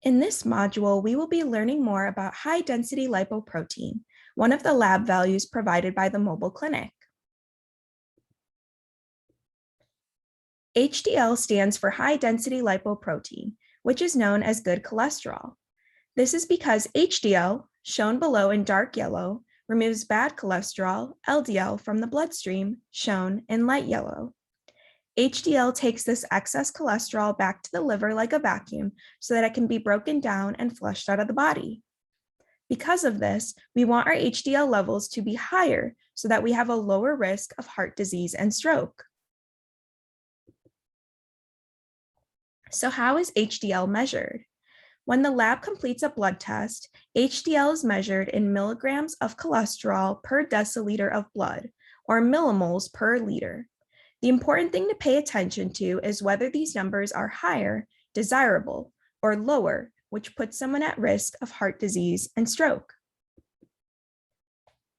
In this module, we will be learning more about high-density lipoprotein, one of the lab values provided by the mobile clinic. HDL stands for high-density lipoprotein, which is known as good cholesterol. This is because HDL, shown below in dark yellow, removes bad cholesterol, LDL, from the bloodstream, shown in light yellow. HDL takes this excess cholesterol back to the liver like a vacuum so that it can be broken down and flushed out of the body. Because of this, we want our HDL levels to be higher so that we have a lower risk of heart disease and stroke. So how is HDL measured? When the lab completes a blood test, HDL is measured in milligrams of cholesterol per deciliter of blood, or millimoles per liter. The important thing to pay attention to is whether these numbers are higher, desirable, or lower, which puts someone at risk of heart disease and stroke.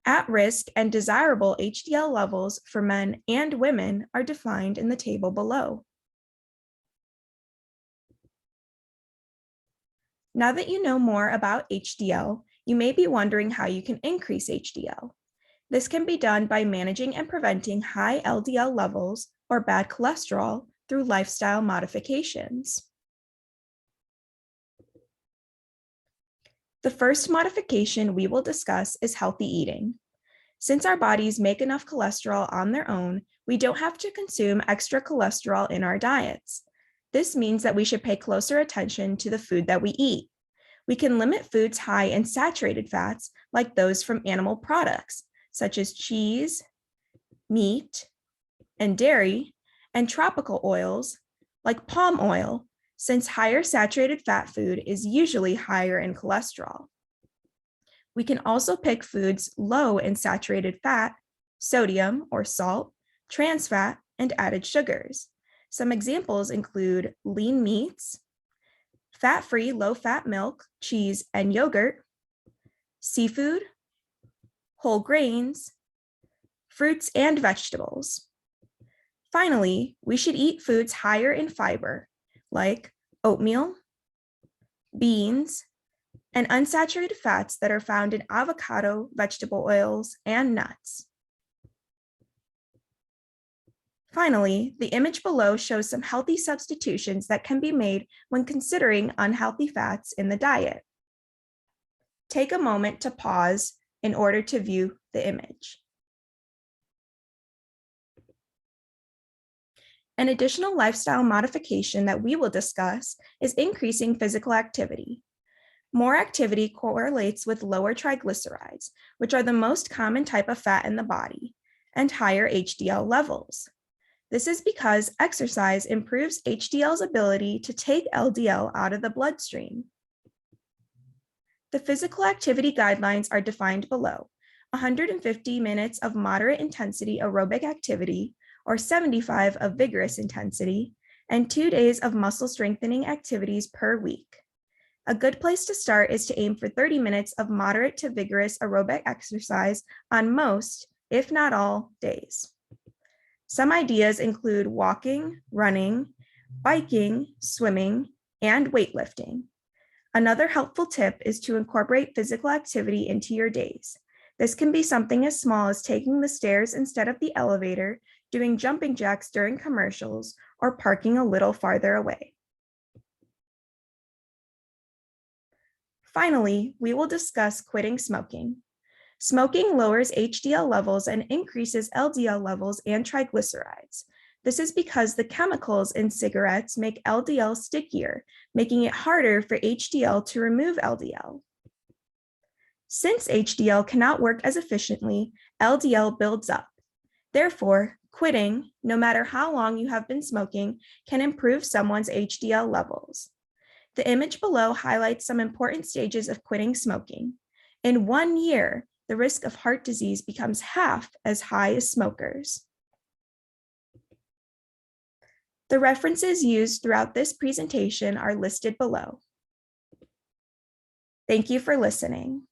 At-risk and desirable HDL levels for men and women are defined in the table below. Now that you know more about HDL, you may be wondering how you can increase HDL. This can be done by managing and preventing high LDL levels or bad cholesterol through lifestyle modifications. The first modification we will discuss is healthy eating. Since our bodies make enough cholesterol on their own, we don't have to consume extra cholesterol in our diets. This means that we should pay closer attention to the food that we eat. We can limit foods high in saturated fats, like those from animal products, such as cheese, meat, and dairy, and tropical oils, like palm oil, since higher saturated fat food is usually higher in cholesterol. We can also pick foods low in saturated fat, sodium or salt, trans fat, and added sugars. Some examples include lean meats, fat-free low-fat milk, cheese, and yogurt, seafood, whole grains, fruits and vegetables. Finally, we should eat foods higher in fiber, like oatmeal, beans, and unsaturated fats that are found in avocado, vegetable oils, and nuts. Finally, the image below shows some healthy substitutions that can be made when considering unhealthy fats in the diet. Take a moment to pause in order to view the image. An additional lifestyle modification that we will discuss is increasing physical activity. More activity correlates with lower triglycerides, which are the most common type of fat in the body, and higher HDL levels. This is because exercise improves HDL's ability to take LDL out of the bloodstream. The physical activity guidelines are defined below: 150 minutes of moderate intensity aerobic activity, or 75 of vigorous intensity, and 2 days of muscle strengthening activities per week. A good place to start is to aim for 30 minutes of moderate to vigorous aerobic exercise on most, if not all, days. Some ideas include walking, running, biking, swimming, and weightlifting. Another helpful tip is to incorporate physical activity into your days. This can be something as small as taking the stairs instead of the elevator, doing jumping jacks during commercials, or parking a little farther away. Finally, we will discuss quitting smoking. Smoking lowers HDL levels and increases LDL levels and triglycerides. This is because the chemicals in cigarettes make LDL stickier, making it harder for HDL to remove LDL. Since HDL cannot work as efficiently, LDL builds up. Therefore, quitting, no matter how long you have been smoking, can improve someone's HDL levels. The image below highlights some important stages of quitting smoking. In 1 year, the risk of heart disease becomes half as high as smokers. The references used throughout this presentation are listed below. Thank you for listening.